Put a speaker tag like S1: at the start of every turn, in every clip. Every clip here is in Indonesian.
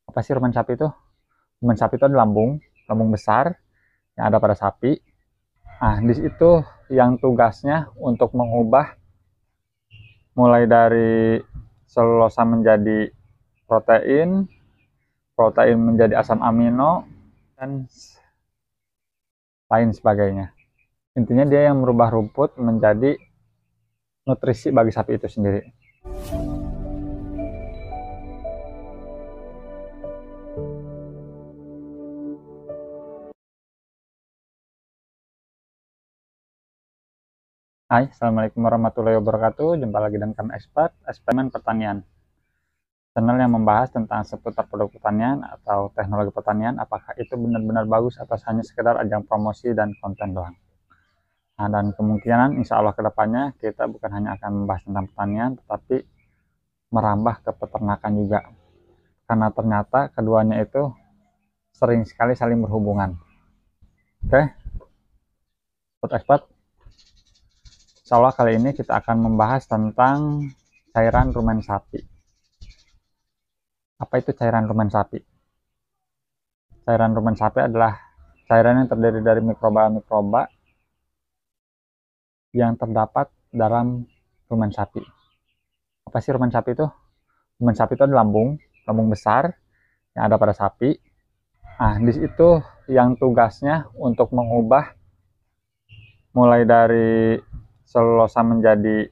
S1: Apa sih rumen sapi itu? Rumen sapi itu ada lambung besar yang ada pada sapi. Nah, di situ yang tugasnya untuk mengubah mulai dari selulosa menjadi protein, protein menjadi asam amino, dan lain sebagainya. Intinya dia yang merubah rumput menjadi nutrisi bagi sapi itu sendiri. Hai, Assalamualaikum warahmatullahi wabarakatuh. Jumpa lagi dengan kami eksperimen pertanian. Channel yang membahas tentang seputar produk pertanian atau teknologi pertanian, apakah itu benar-benar bagus atau hanya sekedar ajang promosi dan konten doang. Nah, dan kemungkinan insya Allah kedepannya kita bukan hanya akan membahas tentang pertanian, tetapi merambah ke peternakan juga. Karena ternyata keduanya itu sering sekali saling berhubungan. Oke, expert. Insya Allah kali ini kita akan membahas tentang cairan rumen sapi. Apa itu cairan rumen sapi? Cairan rumen sapi adalah cairan yang terdiri dari mikroba-mikroba yang terdapat dalam rumen sapi. Apa sih rumen sapi itu? Rumen sapi itu ada lambung besar yang ada pada sapi. Nah, di situ yang tugasnya untuk mengubah mulai dari selulosa menjadi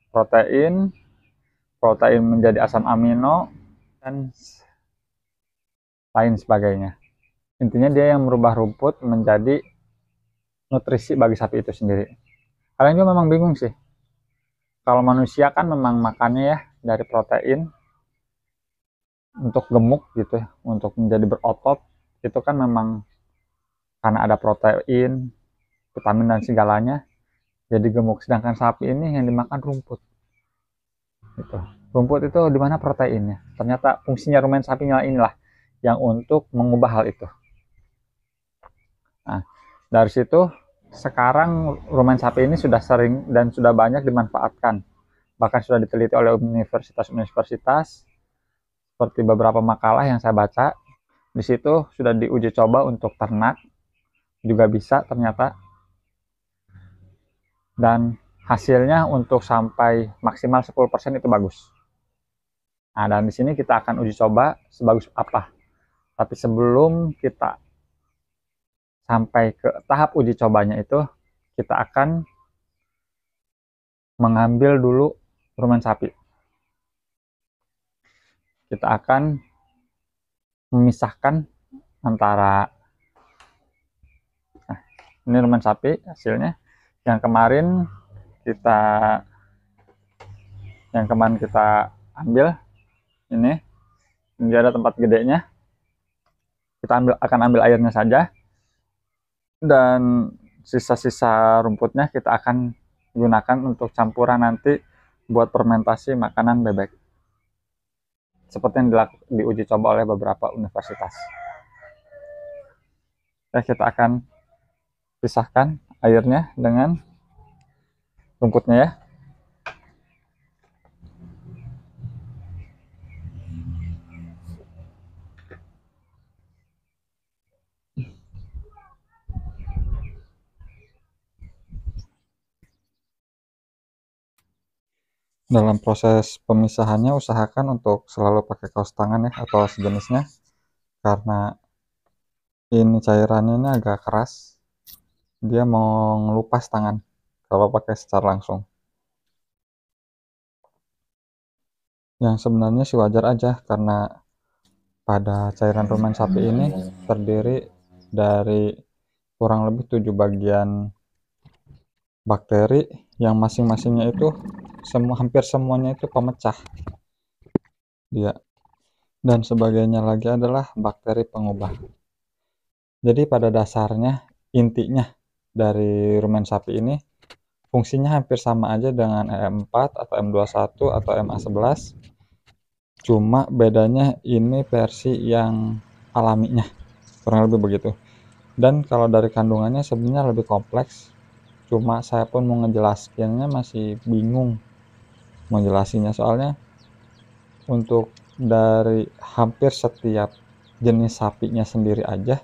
S1: protein, protein menjadi asam amino, dan lain sebagainya. Intinya dia yang merubah rumput menjadi nutrisi bagi sapi itu sendiri. Kalian juga memang bingung sih. Kalau manusia kan memang makannya ya dari protein untuk gemuk gitu ya, untuk menjadi berotot, itu kan memang karena ada protein, vitamin dan segalanya jadi gemuk. Sedangkan sapi ini yang dimakan rumput. Gitu. Rumput itu di mana proteinnya? Ternyata fungsinya rumen sapi inilah yang untuk mengubah hal itu. Nah, dari situ sekarang rumen sapi ini sudah sering dan sudah banyak dimanfaatkan. Bahkan sudah diteliti oleh universitas-universitas, seperti beberapa makalah yang saya baca. Di situ sudah diuji coba untuk ternak, juga bisa ternyata. Dan hasilnya untuk sampai maksimal 10% itu bagus. Nah, dan di sini kita akan uji coba sebagus apa. Tapi sebelum kita sampai ke tahap uji cobanya itu, kita akan mengambil dulu rumen sapi. Kita akan memisahkan antara, nah, ini rumen sapi hasilnya. Yang kemarin kita ambil ini ada tempat gedenya. Kita akan ambil airnya saja, dan sisa-sisa rumputnya kita akan gunakan untuk campuran nanti buat fermentasi makanan bebek, seperti yang diuji coba oleh beberapa universitas. Kita akan pisahkan airnya dengan rumputnya ya. Dalam proses pemisahannya usahakan untuk selalu pakai kaos tangan ya, atau sejenisnya, karena ini cairannya ini agak keras, dia mau ngelupas tangan kalau pakai secara langsung. Yang sebenarnya sih wajar aja, karena pada cairan rumen sapi ini terdiri dari kurang lebih 7 bagian bakteri yang masing-masingnya itu hampir semuanya itu pemecah dia, dan sebagainya lagi adalah bakteri pengubah. Jadi pada dasarnya intinya dari rumen sapi ini fungsinya hampir sama aja dengan EM4 atau M21 atau MA11, cuma bedanya ini versi yang alaminya, kurang lebih begitu. Dan kalau dari kandungannya sebenarnya lebih kompleks, cuma saya pun mau ngejelasinnya masih bingung mau jelasinya, soalnya untuk dari hampir setiap jenis sapinya sendiri aja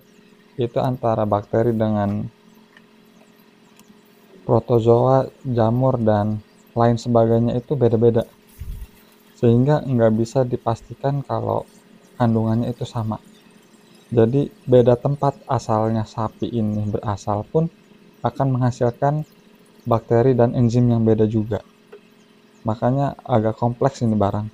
S1: itu antara bakteri dengan protozoa, jamur, dan lain sebagainya itu beda-beda, sehingga nggak bisa dipastikan kalau kandungannya itu sama. Jadi beda tempat asalnya sapi ini berasal pun akan menghasilkan bakteri dan enzim yang beda juga. Makanya agak kompleks ini barang.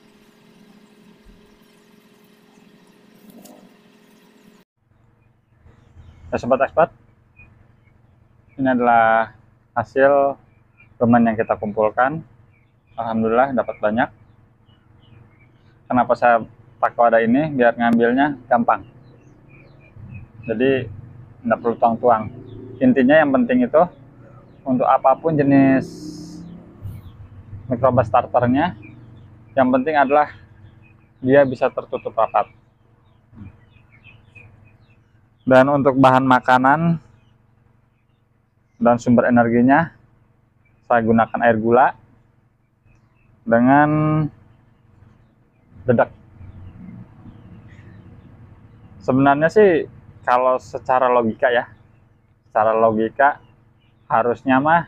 S1: Ya, sobat expert, ini adalah hasil rumen yang kita kumpulkan. Alhamdulillah dapat banyak. Kenapa saya pakai wadah ini? Biar ngambilnya gampang. Jadi nggak perlu tuang-tuang. Intinya yang penting itu untuk apapun jenis mikroba starternya, yang penting adalah dia bisa tertutup rapat. Dan untuk bahan makanan dan sumber energinya, saya gunakan air gula dengan dedak. Sebenarnya sih kalau secara logika ya, harusnya mah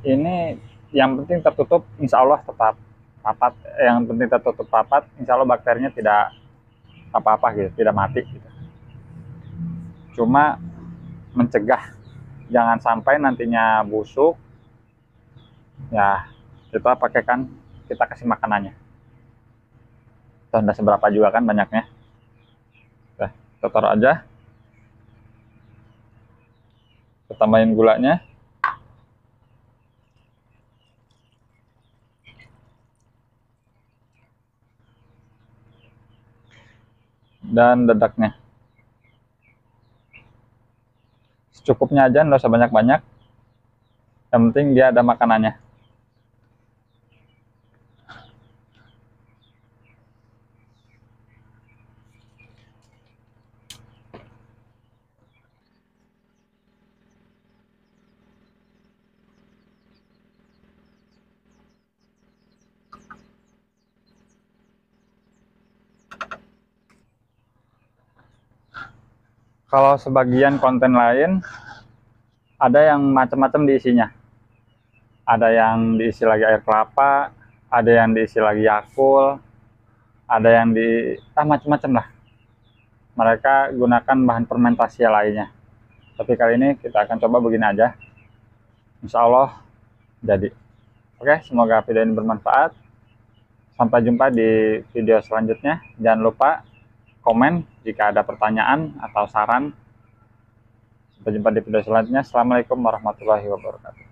S1: ini yang penting tertutup, insya Allah tetap rapat. Yang penting tertutup rapat, insya Allah bakterinya tidak apa-apa gitu, tidak mati gitu. Cuma mencegah jangan sampai nantinya busuk ya, kita pakaikan, kita kasih makanannya. Sudah seberapa juga kan banyaknya. Nah, kita taruh aja, kita tambahin gulanya, dan dedaknya secukupnya aja, nggak usah banyak-banyak, yang penting dia ada makanannya. Kalau sebagian konten lain ada yang macam-macam diisinya. Ada yang diisi lagi air kelapa, ada yang diisi lagi Yakult, ada yang macam-macam lah. Mereka gunakan bahan fermentasi lainnya. Tapi kali ini kita akan coba begini aja. Insya Allah jadi. Oke, semoga video ini bermanfaat. Sampai jumpa di video selanjutnya. Jangan lupa komen jika ada pertanyaan atau saran. Sampai jumpa di video selanjutnya. Assalamualaikum warahmatullahi wabarakatuh.